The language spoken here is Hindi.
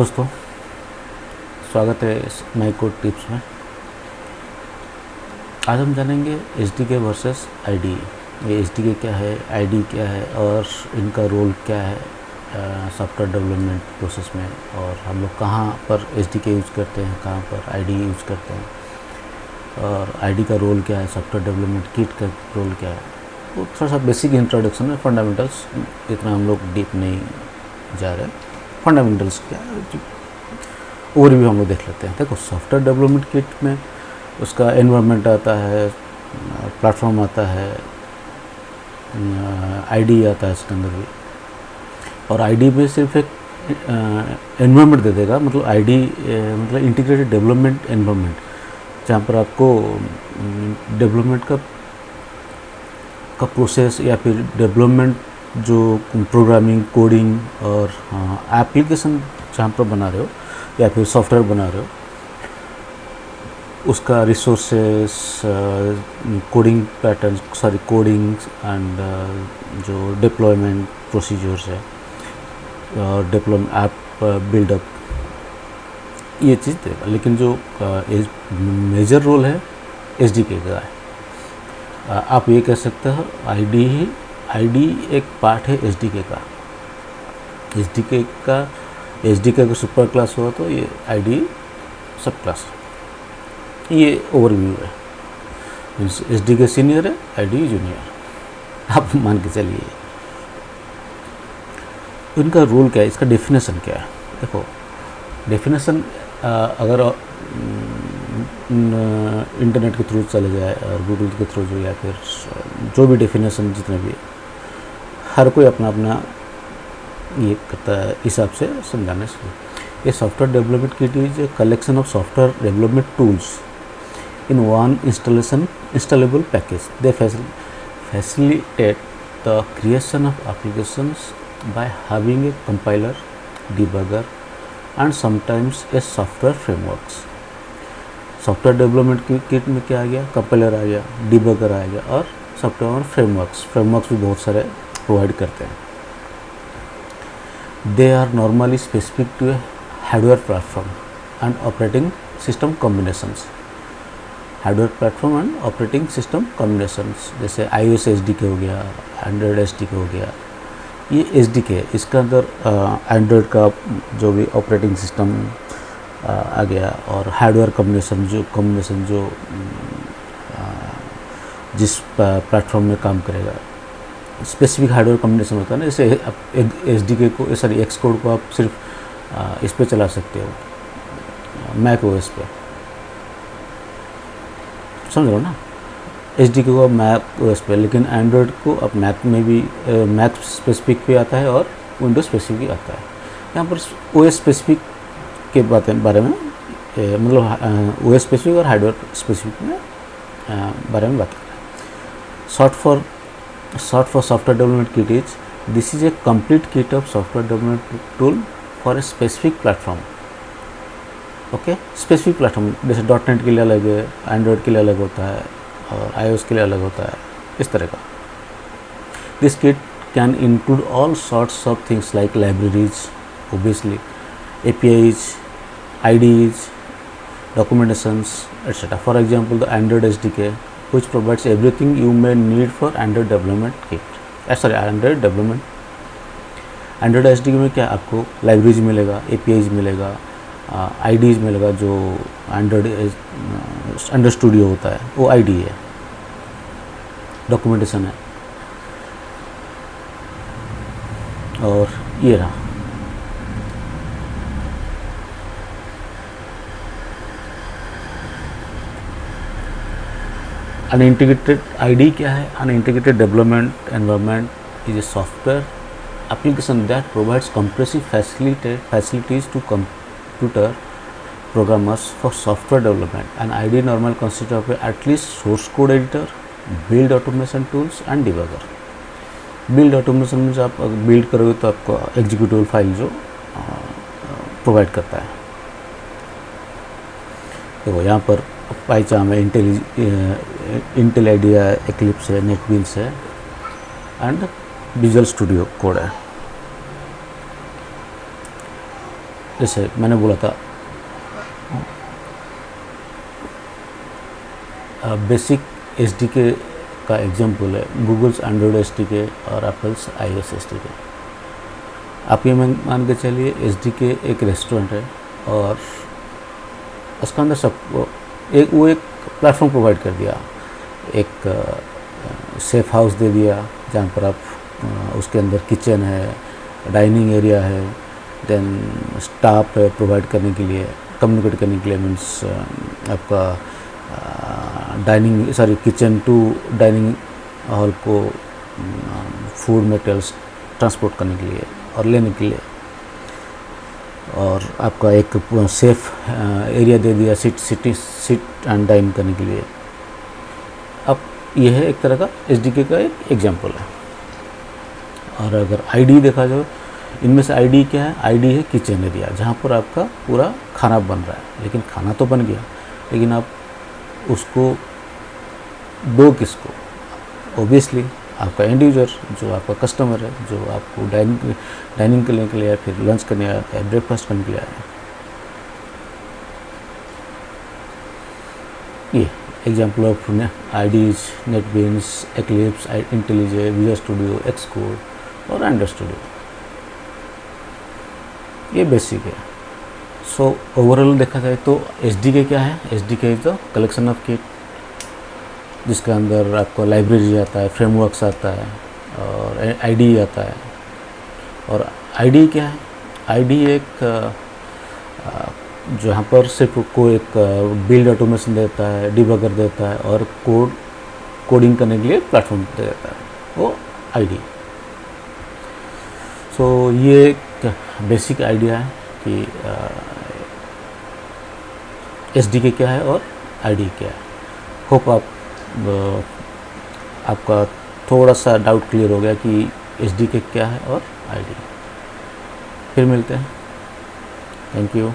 दोस्तों, स्वागत है इस नई कोड टिप्स में। आज हम जानेंगे एच डी के वर्सेस आई डी। ये एच डी के क्या है, आई डी क्या है और इनका रोल क्या है सॉफ्टवेयर डेवलपमेंट प्रोसेस में, और हम लोग कहाँ पर एच डी के यूज़ करते हैं, कहाँ पर आई डी यूज़ करते हैं, और आई डी का रोल क्या है, सॉफ्टवेयर डेवलपमेंट किट का रोल क्या है। वो थोड़ा सा बेसिक इंट्रोडक्शन है, फंडामेंटल्स, इतना हम लोग डीप नहीं जा रहे। फंडामेंटल्स क्या है ओवरव्यू हम लोग देख लेते हैं। देखो, सॉफ्टवेयर डेवलपमेंट किट में उसका एनवायरनमेंट आता है, प्लेटफॉर्म आता है, आईडी आता है इसके अंदर भी। और आईडी में सिर्फ एक एनवायरनमेंट दे देगा, मतलब आईडी मतलब इंटीग्रेटेड डेवलपमेंट एनवायरनमेंट, जहाँ पर आपको डेवलपमेंट का प्रोसेस या फिर डेवलपमेंट जो प्रोग्रामिंग, कोडिंग और एप्लीकेशन जहाँ पर बना रहे हो या फिर सॉफ्टवेयर बना रहे हो, उसका resources, coding pattern, coding and जो डिप्लॉयमेंट प्रोसीजर्स है और डिप्लॉयमेंट ऐप बिल्डअप, ये चीज़ देगा। लेकिन जो मेजर रोल है एच डी के का है। आप ये कह सकते हो आईडी एक पार्ट है एच डी के का। एच डी के का सुपर क्लास हुआ तो ये आईडी सब क्लास। ये ओवरव्यू है, मीन्स एच डी के सीनियर है, आईडी जूनियर, आप मान के चलिए। इनका रोल क्या है, इसका डेफिनेशन क्या है। देखो, डेफिनेशन अगर इंटरनेट के थ्रू चले जाए और गूगल के थ्रू जो, या फिर जो भी डेफिनेशन जितने भी, हर कोई अपना अपना ये करता है हिसाब से समझाने से। ये software development kit is a collection of software development tools in one installable package. They facilitate the creation of applications by having a compiler, debugger and sometimes a software frameworks. Software development की किट में क्या आ गया, कंपाइलर आ गया, डिबगर आ गया और सॉफ्टवेयर फ्रेमवर्क्स भी बहुत सारे प्रोवाइड करते हैं। They are normally specific to a hardware platform and operating system combinations. Hardware platform and operating system combinations, जैसे iOS SDK हो गया, एंड्रॉयड SDK हो गया। ये SDK, इसके अंदर एंड्रॉयड का जो भी ऑपरेटिंग सिस्टम आ गया, और हार्डवेयर कॉम्बिनेशन जो जिस प्लेटफॉर्म में काम करेगा, स्पेसिफिक हार्डवेयर कॉम्बिनेशन होता है ना। जैसे SDK को, सॉरी एक्स कोड को आप सिर्फ इस पे चला सकते हो, मैक OS पे, समझ रहे हो ना। SDK को आप मैक OS पे, लेकिन एंड्रॉयड को आप मैक में भी, मैक स्पेसिफिक भी आता है और विंडोज स्पेसिफिक भी आता है। यहाँ पर OS स्पेसिफिक के बारे में, मतलब OS स्पेसिफिक और हार्डवेयर स्पेसिफिक में बारे में बात करें। Short for software development kit is, this is a complete kit of software development tool for a specific platform. Okay, specific platform, जैसे .NET के लिए अलग है, एंड्रॉयड के लिए अलग होता है और iOS के लिए अलग होता है, इस तरह का। This kit can include all sorts of things like libraries, obviously, APIs, IDEs, documentations, etc. For example, the Android SDK, which provides everything you may need for Android development kit. Android development. Android SDK में क्या आपको लाइब्रेरीज मिलेगा, APIs मिलेगा, IDEs मिलेगा। जो एंड्रॉयड स्टूडियो होता है वो IDE है, डॉक्यूमेंटेशन है, और ये रहा। अनइंटीग्रेटेड IDE क्या है? Unintegrated development environment is a software application that provides comprehensive facilities to computer programmers for software development. An IDE normally consists of at least source code editor, build automation tools and debugger. Build automation में आप बिल्ड करोगे तो आपको एग्जीक्यूटिव फाइल जो प्रोवाइड करता है। देखो, यहाँ पर पाइचाम है, इंटेल आइडिया है, एक्लिप्स है, नेटबीन्स है एंड विजुअल स्टूडियो कोड है। जैसे मैंने बोला था बेसिक एसडीके का एग्जांपल है गूगल्स एंड्रॉयड एसडीके और एप्पल्स आईओएस एसडीके। आप ये मान के चलिए एसडीके एक रेस्टोरेंट है और उसके अंदर सब वो एक प्लेटफॉर्म प्रोवाइड कर दिया, एक सेफ हाउस दे दिया जहाँ पर आप उसके अंदर किचन है, डाइनिंग एरिया है, देन स्टाफ है प्रोवाइड करने के लिए, कम्युनिकेट करने के लिए, मीन्स आपका किचन टू डाइनिंग हॉल को फूड मटेरियल्स ट्रांसपोर्ट करने के लिए और लेने के लिए, और आपका एक सेफ एरिया दे दिया सिट एंड डाइन करने के लिए। अब यह है एक तरह का एसडीके का एक एग्जांपल है। और अगर आईडी देखा जाए, इनमें से आईडी क्या है? आईडी है किचन एरिया, जहाँ पर आपका पूरा खाना बन रहा है, लेकिन खाना तो बन गया, लेकिन आप उसको दो किसको? ओबियसली आपका एंड यूजर, जो आपका कस्टमर है, जो आपको डाइनिंग करने के लिए या फिर लंच करने आया है, ब्रेकफास्ट करने के लिए आया है। ये example of IDEs, NetBeans, Eclipse, IntelliJ, Visual Studio, Xcode और एंड्रॉइड स्टूडियो। ये बेसिक है। सो ओवरऑल देखा जाए तो एसडीके क्या है? SDK is the collection of kit, जिसके अंदर आपको लाइब्रेरी आता है, फ्रेमवर्क्स आता है और आईडी आता है। और आईडी क्या है? आईडी एक जहाँ पर सिर्फ कोई एक बिल्ड ऑटोमेशन देता है, डिबगर देता है और कोडिंग करने के लिए प्लेटफॉर्म दे देता है, वो आईडी। सो ये एक बेसिक आइडिया है कि एसडीके क्या है और आईडी क्या है। होप आपका थोड़ा सा डाउट क्लियर हो गया कि एसडीके क्या है और आईडी। फिर मिलते हैं। Thank you.